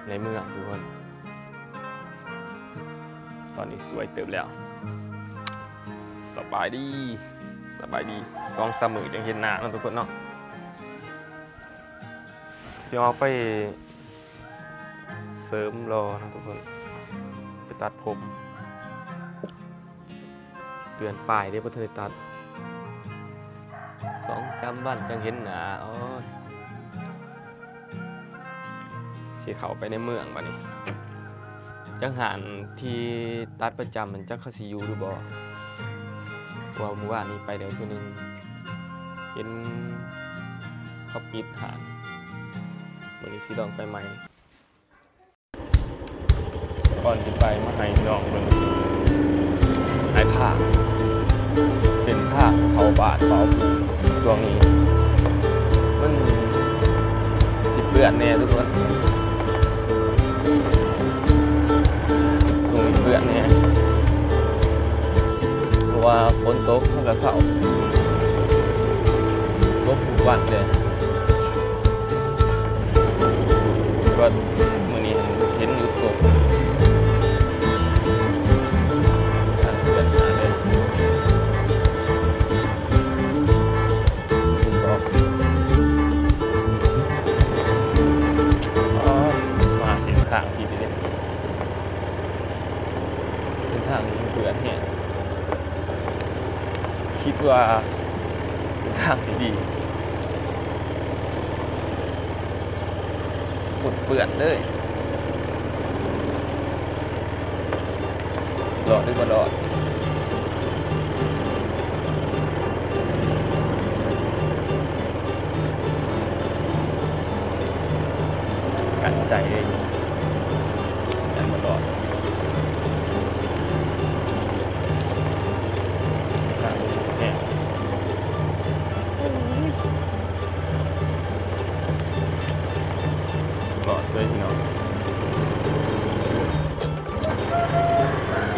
ในเมืองทุกคนตอนนี้สวยเติบแล้วสบายดี2-3 มื้อจังเห็นหน้าเนาะทุกคนเนาะเดี๋ยวเอาไปเสริมรอนะทุกคนไปตัดผมเดือนปลายได้บ่ทันได้ตัด2-3 วันจังเห็นหน้าโอ้ยสิเข้าไปในเมืองบัดนี้จังหารที่ตัดประจำมันจักเขาสิอยู่หรือบ่ว่าเมื่อวานนี้ไปเดี๋ยวเทื่อนึงเห็นเขาปิดหารมื้อนี้สิลองไปใหม่ก่อนสิไปมาให้น้องเบิ่งหายทางเส้นทางเข้าบ้านเฝ้าผู้ช่วงนี้มันสิเปื้อนแน่ทุกคนเปื้อนแน่เพราะว่าฝนตกมันก็เข้าตกทุกวันเลยว่ามื้อนี้เห็นอยู่ตกเปื้อนหาเลยมาเส้นทางที่ไปเล่นเส้นทางนี้เปื้อนแห้งคิดว่าเป็นทางที่ดีเปื้อนเลยรอดหรือบ่รอดกันใจเลยยังบ่รอดทางแห้งรอดเลยพี่น้อง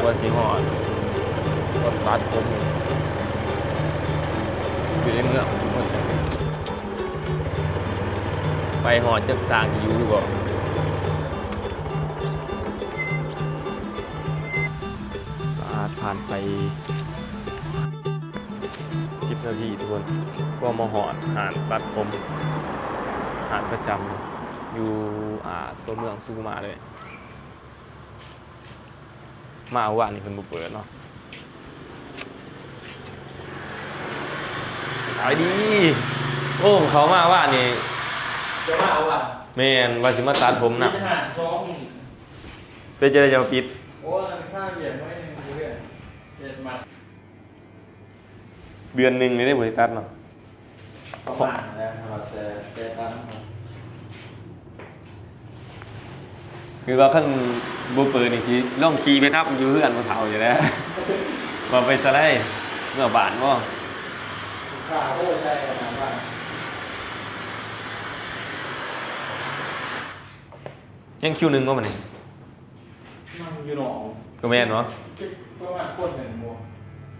ว่าสิหอดก็ตัดผมอยู่ในเมืองทุกคนไปหอดจักสร้างอยู่หรือเปล่าผ่านไป10 นาทีทุกคนก็มาหอดหาดตัดผมหาดประจำอยู่ตัวเมืองสุกุมาเลยมาเอาว่านี่เพิ่นบ่เปิดเนาะสายดีโอ้เขามาว่านี่จะมาเอาอ่ะแม่นว่าสิมาตัดผมน่ะเป็นจะได้จะปิดโอ้ยค่าเบียดไว้เรื่อยเบียดมาเดือนนึงนี่ได้บ่ได้ตัดเนาะประมาณแล้วครับแต่ตัดคือว่าคันบ่เปิดนี่สิลองขี่ไปทับอยู่เฮือนบ่เฒ่าอยู่แล้วว่าไปซะได้เมื่อบานบ่ค่าโอ้ใช่ขนาดว่ายังคิวนึงบ่มันนี่มันอยู่หนองก็แม่นเนาะประมาณคนหนึ่งโม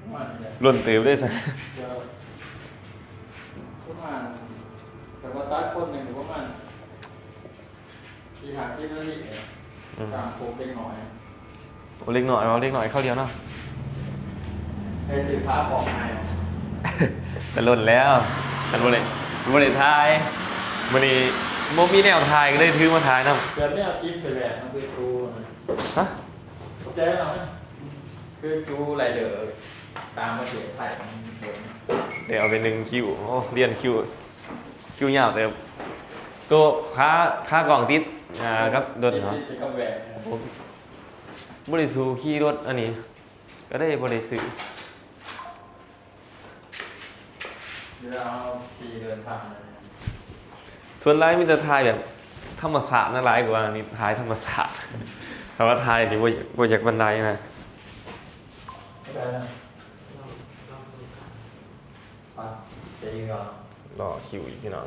ประมาณนี้ล้นเติบได้ซะประมาณแต่ว่าตัดคนหนึ่งประมาณที่หาซิปแล้วนี่ตามโคเล็กน้อยโอ้เล็กหน่อยเอาเล็กหน่อยเข้าเดียวเนาะให้สื่อภาพออกให้แต่ล้นแล้วกันบ่ได้ถ่ายมื้อนี้บ่มีแนวถ่ายก็เลยถือมาถ่ายนำเกิดเนี่ยกิฟต์แบบมันคือจูฮะเจ๊เนาะคือจูไรเดอร์ตามมาเสียไทยของเด็กเดี๋ยวเอาไป1 คิวโอ้เรียนคิวยาวแต่ตัวค่ากล่องติดครับรถเนาะผมบ่ได้ซื้อขี่รถอันนี้ก็ได้บ่ได้ซื้อเดี๋ยวเอาขี่เดินทางส่วนหลายมีแต่ถ่ายแบบธรรมศาสตร์นะหลายกว่านี่ถ่ายธรรมศาสตร์แต่ว่าถ่ายนี่บ่อยากบันไดนะได้นะจะยิงเหรอรอคิวอีกพี่น้อง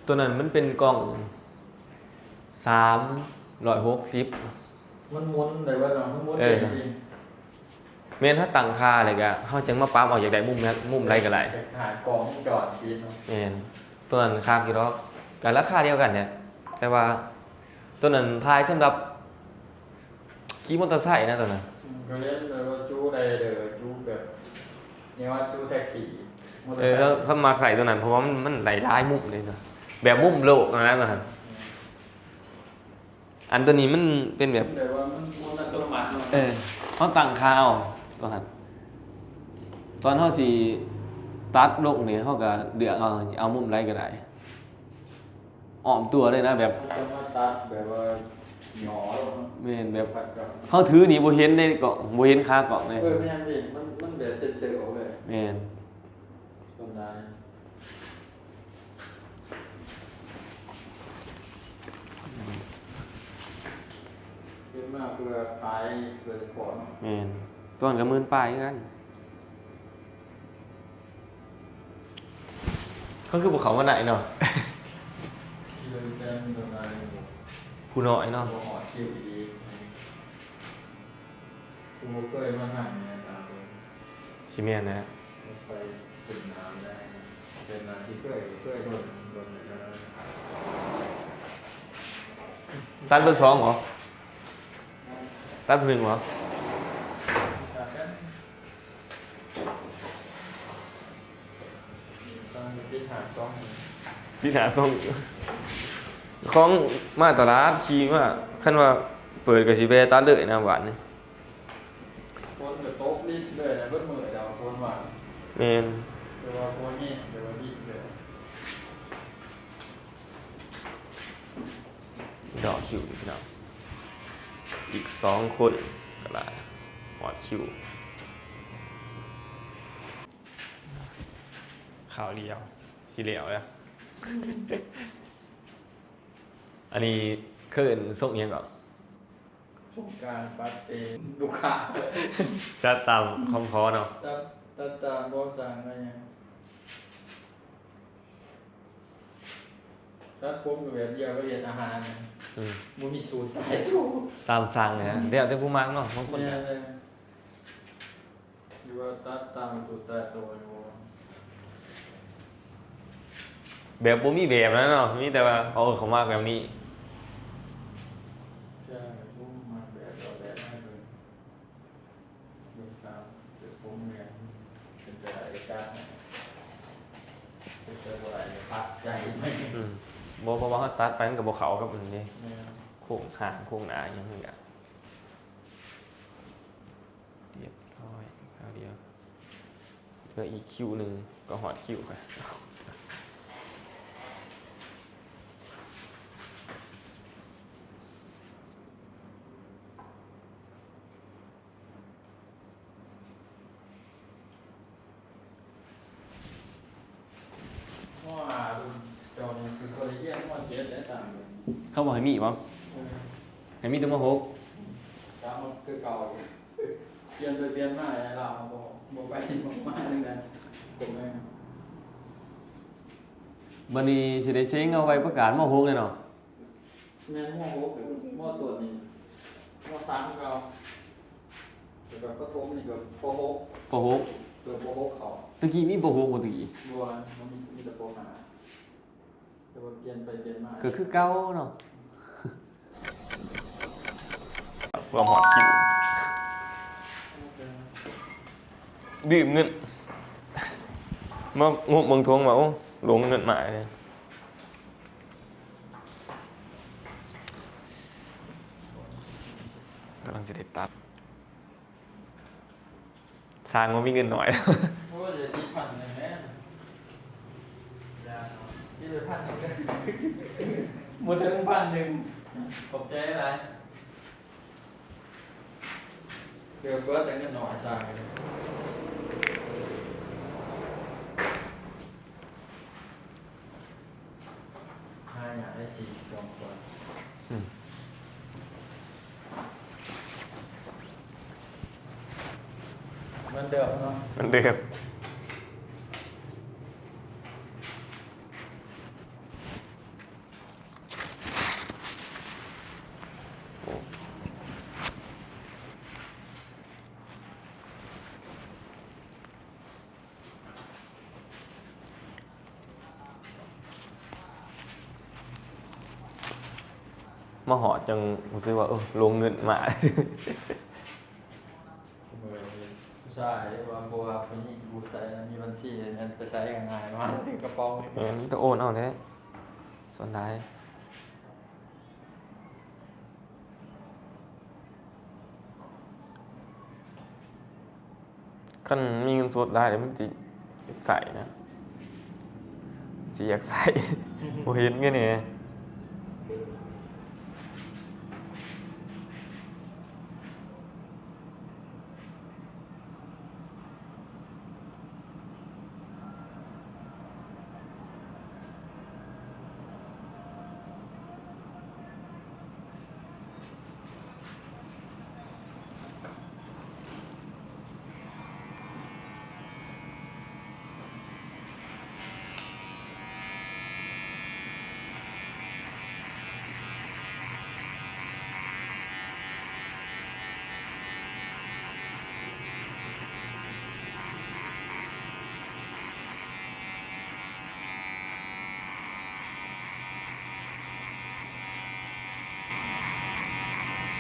ตัวนั้นมันเป็นกล่อง360 มันหมุนเลยว่าเรามันหมุนจริง แม่นถ้าตั้งค่าอะไรก็เฮาจังมาปรับเอาอยากได้มุมนั้นมุมไรก็ได้ หากองจอดกินเนาะ แม่นตัวนั้นค่ากี่รอบก็ราคาเดียวกันเนี่ยแต่ว่าตัวนั้นทายสำหรับขี่มอเตอร์ไซค์นะตัวนั้น ก็เล่นเลยว่าจู้ใดเด้อจู้แบบเนี่ยว่าจู้แท็กซี่มอเตอร์ แล้ ไซ ว ค์ เขามาใส่ตัวนั้นเพราะว่ามันหลายมุมเลยเนาะแบบมุมโลกนะมันอันตัวนี้มันเป็นแบบ แต่ว่ามันอัตโนมัติเนาะ เขาตั้งค่าเอาตัวนั้นตอนเขาสิตัดลงเนี่ยเขาก็เลือกเอามุมไรก็ได้อ้อมตัวเลยนะแบบ มันจะมาตัดแบบว่าหยอลง แม่นแบบ ปัดกับ เขาถือนี่บ่เห็นในกล่องบ่เห็นค่ากล่องเลย ไม่ใช่ดิมันแบบเซ็ตๆออกเลย แม่น ต้นได้เป็นมากเพื่อขายเพื่อสปอร์ตเนาะ แม่นตัวนั้นก็หมื่นปลายคือกันเขาคือพวกเขามาไหนเนาะ ที่เราแซมต้นได้ ผู้น้อยเนาะ ตัวหอดคิวอีกกูเคยมาหั่นเนี่ยตามเลย สิแม่นนะ ไปถึงน้ำได้นะเป็นน้ำที่เคยโดนนะ ตัดเบอร์2เหรอตัดเบอร์1เหรอ ต้องพิจารณาต้อง พี่หาส่งของมาตลาดขี่มาคันว่าเปิดก็สิไปตัดเลยนะหวานนี่ คนกับโต๊ะรีดเลยนะเบิ้ลมือเดี๋ยวคนว่า แม่น เดี๋ยวว่าคนนี้เดี๋ยวว่ารีดเลย ดอกคิวอีกดอกอีก2คนก็ได้หอดคิวข่าวเดียวสิเหลียวแล้ว อันนี้เคยเห็นส่งอิหยังก่อน สงการปัดเตลูกค้า จะตามคำขอเนาะ ตามบอกสั่งอะไรเนี่ยถ้าผมกับแบบเดียวก็เรียนอาหาร อืม มันมีสูตรตายทุก ตามสั่งนะเดี๋ยวแต่ผู้มักเนาะบางคน เนี่ย ก็ เลยอยู่ว่าตามสูตรตายตัวอยู่ แบบบ่มีแบบนั้นเนาะมีแต่ว่าเอาเขามากแบบนี้ ใช่ผมมาแบบเราแบบให้เลยดูตามเดี๋ยวผมเนี่ยเป็นไปได้การเป็นไปได้พักใจไหม อืมบ่เพราะว่าเขาตัดไปมันก็บ่เข้ากับมันนี่ เนี่ย โค้งข้างโค้งหน้าอย่างนี้อ่ะเรียบร้อยคราวเดียวเหลืออีกคิวหนึงก็หอดคิวค่ะ ว่าจอนี่คือคนเยี่ยมว่าเจ็ดได้ตามเลย เขาบอกให้มีบ่ให้มีแตัวมาหก ตามมันคือเก่าอยู่เปลี่ยนไปเปลี่ยนมาไอ้เราบอกไปบอกมาเรื่องนั้นผมเอง บัดนี้สิได้เช็งเอาไว้ประกาศมาหกเลยเนาะ แม่นหม้อหกหรือหม้อตัวนี้หม้อสามเก่าแต่แบบก็ทุ่มนี่ก็โปหก ปหก เกือบโปหกเขา ตะกี้มีปหกบ่ตะกี้ บัวมันมีแต่โปหาแต่ว่าเปลี่ยนไปเปลี่ยนมา ก็คือเก่าเนาะเพื่อหอดคิวดื่มเงินมางบเมืองทวงมาโอ้หลงเงินหมายเลยกำลังจะได้ตัดสร้างว่ามีเงินหน่อย เพราะว่าจะคิดพันเลยแม่ยาที่จะพันหนึ่งหมดถึง1,100ขอบใจอะไรเดี๋ยวเบิร์ดแต่เงินหน่อยจ่ายเลยให้อยากได้4 2 คน อืม มันเดิมเนาะ มันเดือบ มาหอดจังรู้สึกว่าลงเงินมา ใช่ว่าบัวคนนี้กูใส่มีบัญชีนั้นจะใช้ง่ายมากถึงกระป๋อง นี่ต้องโอนเอาแท้ส่วนได้คันมีเงินสดได้เดี๋ยวมันจะใส่นะสิอยากใส่ บ่เห็นไงเนี่ย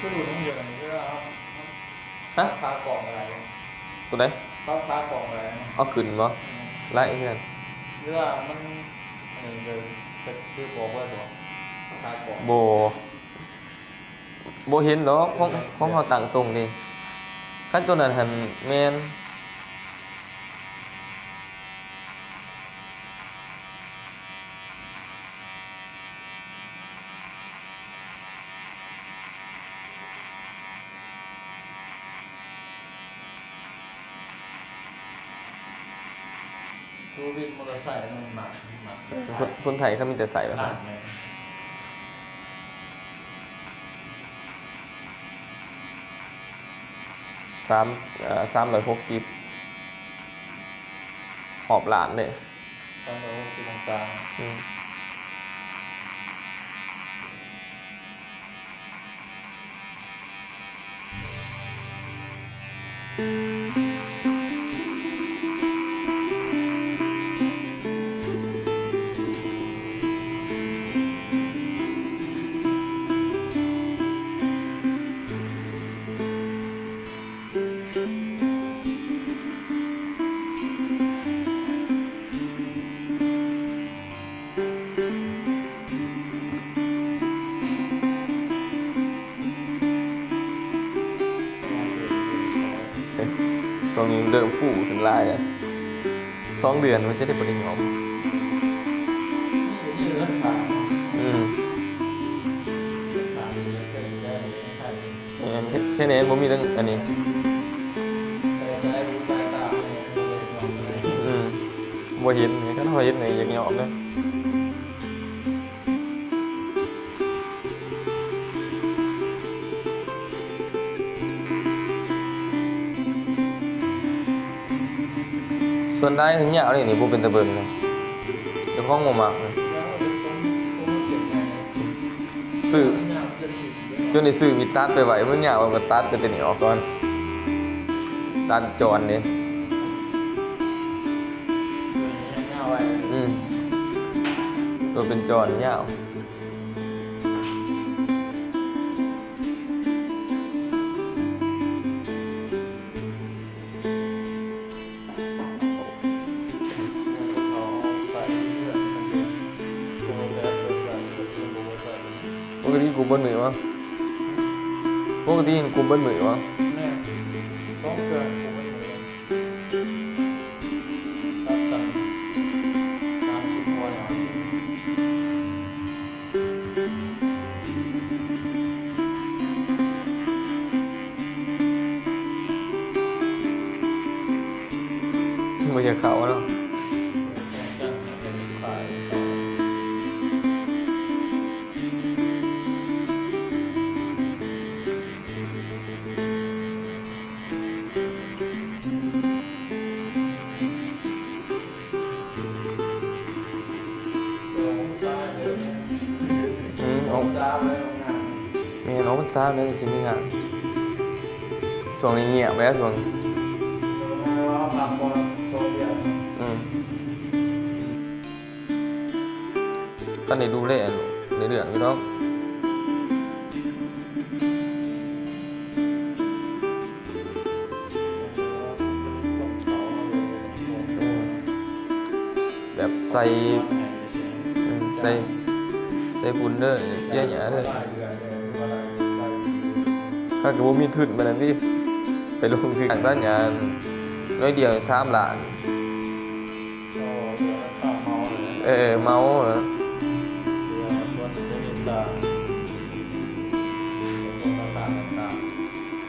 ก็ดูทั้งเดือนเพื่อ ฮะ ค้ากล่องอะไร ตัวไหน เขาค้ากล่องอะไร เอาขึ้นบ่ไล่เพื่อน เรื่องมันอะไรเดินจะคือบอกว่าบอกค้ากล่อง บ่เห็นดอกของเขาตั้งตรงดิคันตัวนั้นหันแม่นดูวินมอเตอร์ไซค์มันหนัก คนไทยเขามีแต่ใส่แบบ หนั นั้ ก น ไหม 360หอบหลานเลย ต้องรู้ที่ตรงกลาง อืมตรงนี้เริ่มฟูขึ้นลายแล้ว2 เดือนมันจะได้ปริญญา นี่เรื่องขาด อืม ขาดเป็นได้ใช่ แค่นี้ผมมีตั้งอันนี้ แต่ได้รู้ใจตามเนี่ยเลย อืมบ่เห็นนี่ก็บ่เห็นนี่อยากยอมเลยส่วนได้ถึงยาวเลยนี่บ่เป็นตะเบิ่งเลยเจ้าของบ่มักเลยซื้อจนได้ซื้อมีตัดไปไว้มันยาวมันก็ตัดแต่นี่ออกก่อนตัดจรนี่ตัวเป็นจรยาวปกติกูเบิ้ลมือวะปกติกูเบิ้ลมือวะ ต้องเกินผมไม่เหมือนรับสั่งตามสิบหัวเนี่ย ไม่ใช่เขาเนาะเอาเมียน้องมันทราบเลยสิมีงานส่วนนี้เงียบไปแล้วส่วน อืมตอนนี้ดูแลในเรื่องอยู่แล้ว แบบใส่ใส่ฝุ่นเด้อเสียหยาเด้อถ้าเกิดว่ามีทุนมานั้นพี่ไปลงทุนทางด้านหยาน้อยเดียว3 ล้านเมาเหรอ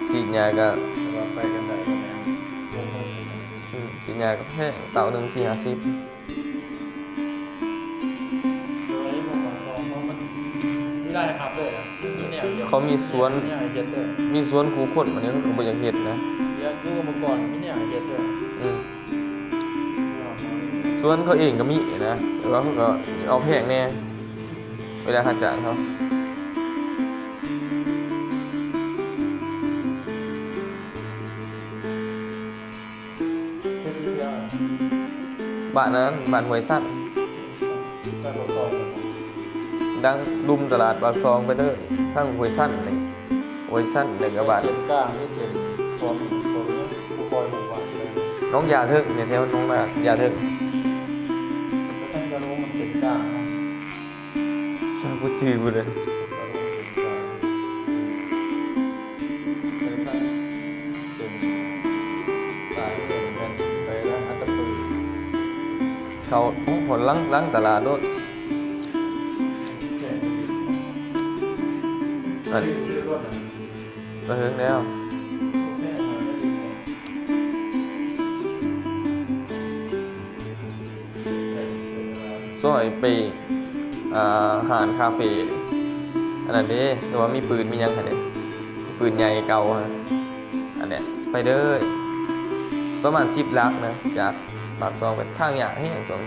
ฉีดยาก็ฉีดยาก็แพงเต่าหนึ่ง4-50เขามีสวนคูคนวันนี้เขาก็บ่อยากเฮ็ดนะสวนเขาเองก็มีนะแต่ว่าเขาก็เอาแพงแน่เวลาค่าจ้างเขาบ้านนั้นบ้านห้วยสั้นดังดุมตลาดปากซองไปเลยทั้งห้วยสั้นนี่ห้วยสั้นเลยกับบ้าน เสียงกลางที่เสียงตัวนี้ผู้คอยหูว่าเลย น้องยาเถิกเนี่ยแถวน้องยาเถิก ท่านจะรู้มันเสียงกลาง ช่างพูดจืดเลยเขาผลล้างตลาดด้วยอันมาถึงแล้วซอยไปหารคาเฟ่อันนั้นเด้แต่ว่ามีปืนมียังไงเนี่ยปืนใหญ่เก่าฮะอันเนี้ยไปเด้อประมาณ10 ลักนะจากปากซองไปทางอย่างให้อย่างสอง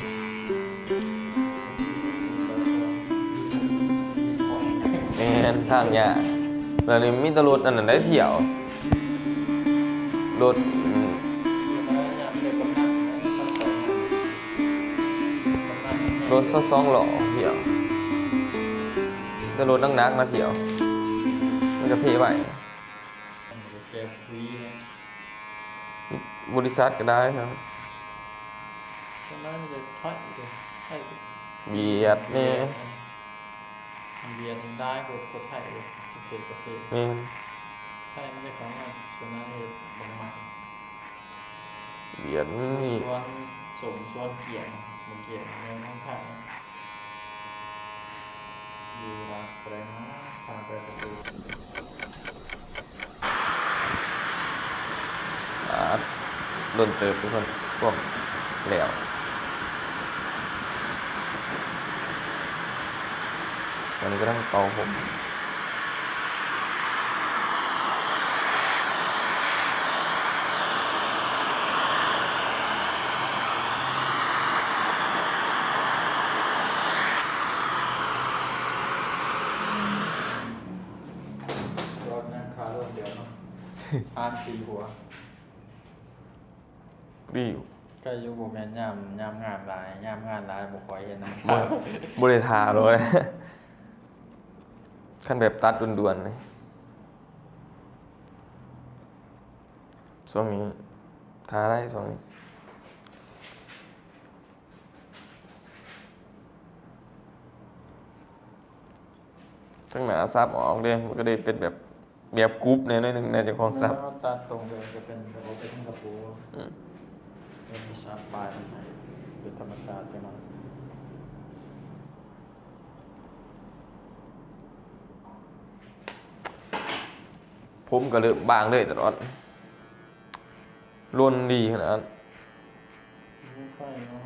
แอนทางอย่างแล้วนี่มีแตรถอันนั้นได้เที่ยวรถ2 ล้อเที่ยวแต่รถนักๆมาเที่ยวมันจะเพไปบริษัทก็ได้ครับเบียดนี่เบียดได้กดไทยเลยเกษตรไทยไม่ได้ของงานส่วนนั้นเลยบางมาเบียดนี่ส่วนส่งส่วนเกี่ยงมันเกี่ยงในน้องไทยดูนะแสดงนะทางไปประตูโดนเติบทุกคนพวกแล้ววันนี้ก็ต้องเป่าผมรถนั่งคารถเดียวเนาะอ่าน4 หัวรีวก็อยู่บ่แม่นยามงานหลายยามงานหลายบ่ค่อยเห็นนะบ่ได้ทาเลยขั้นแบบตัดด่วนๆเลยช่วงนี้ทาได้ช่วงนี้ตั้งหนาซับออกเลยมันก็ได้เป็นแบบกรุ๊ปเนี่ยนึงในเจ้าของซับตัดตรงเลยจะเป็นระบบเป็นกระปูเป็นซับปลายเป็นธรรมชาติใช่ไหมผมก็เริ่มบางเลยตลอดร่นดีขนาดนั้นไม่ค่อยเนาะ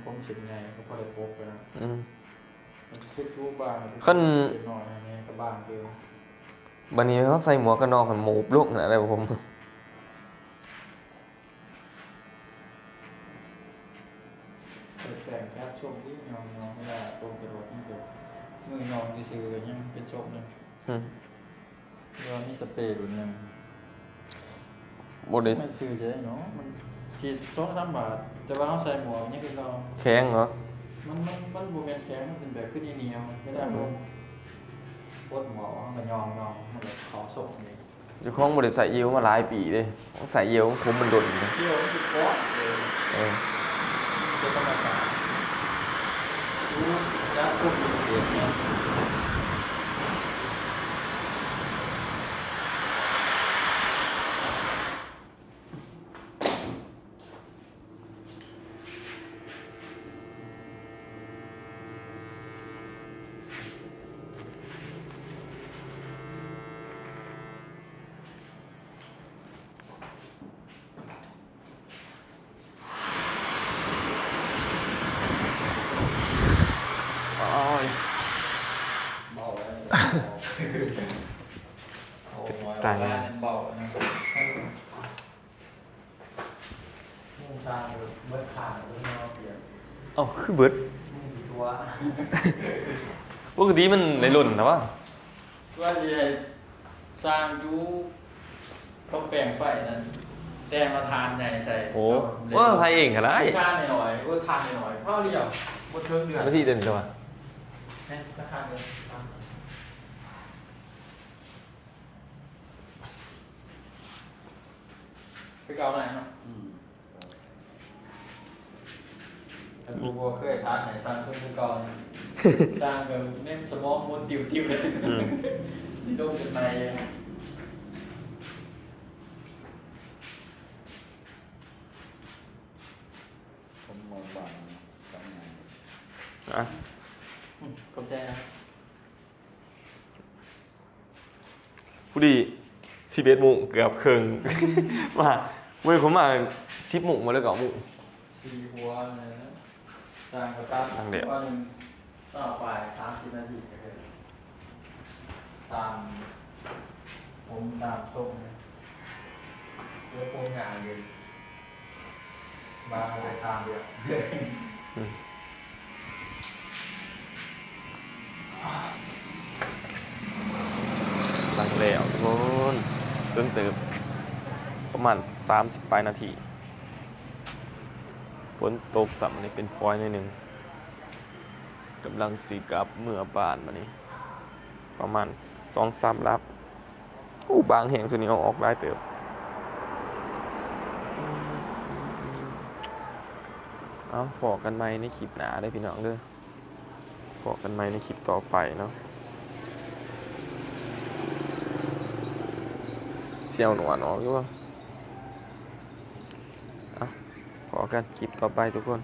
ผมเฉยไงเขาก็เลยพบไปนะคิดรู้บางขั้นหน่อยนี่ก็บางเดียวบันนี้เขาใส่หมวกกันน็อกกันหมูบลูกนะอะไรผมแต่งแคบชมที่ยองไม่ได้ตรงกระโดดนี่เดียวมือยองที่ซื้อยังเป็นชมนึงเดี๋ยวมีสเปรย์รุ่นนึงไม่ซื้อเยอะเนาะมันฉีด2-3 บาทแต่ว่าเขาใส่หมวกนี่คือเราแข็งเหรอมันบูเป็นแข็งมันเป็นแบบขึ้นเหนียวไม่ได้ลงปวดหมอมันยองมันแบบขอส่งนี่เจ้าของบริษัทเยี่ยวมาหลายปีเลยใส่เยี่ยวผมมันโดนเยี่ยวมันคือก้อนเลยเป็นธรรมชาติ ยักษ์ทุกเดือนเนี่ยโอ้ย เบาเลยโอ้ย ตาย บ้านเบานะมุ่งตาเบิดขาดหรือเนาะเปลี่ยน เอ้าคือเบิด มุ่งกี่ตัว ปกติมันในรุ่นนะวะ ว่าจะสร้างยูเขาแปลงไฟนั้นแดงมาทานใหญ่ใส่ โอ้ว่าไทยเองก็ได้ ชาหน่อยๆว่าทานหน่อยๆเพราะเดียวบนเทิงเดือด ไม่ที่เดินเลยวะ เนี่ยราคาเดียวไปเกาไหนเนาะแต่กูก็เคยทานไหนสร้างขึ้นไปก่อนสร้างกับเน้นสมองมันติวๆเลยที่โดนจนใน ผมมองบางทำงาน อ่ะ ขอบใจนะ ผู้ดี11 โมงเกือบครึ่ง มาเว้ยผมมา10 โมงมาแล้วก็9 โมง สี่หัวเนี่ยนะสร้างกับตั้ง ตั้งเดี๋ยว ว่าหนึ่งต่อไป30 นาทีก็ได้ตามผมตามตรงเนี่ยเพื่อโครงงานเลยบางไปตามเดียว หลังแล้วทุกคนเพิ่งตื่นประมาณ30 ปลายนาทีฝนตกสัมนี่เป็นฟอยล์หนิดนึงกำลังสีกลับเมื่อบ้านมานี่ประมาณ2-3 ลับอู้บางแห่งตัวนี้เอาออกได้เติบเอาพอกันไหมในคลิปหน้าได้อพี่น้องเด้อพอกันไหมในคลิปต่อไปเนาะเสี่ยวหนวดออกอยู่วะเอาพอกันคลิปต่อไปทุกคน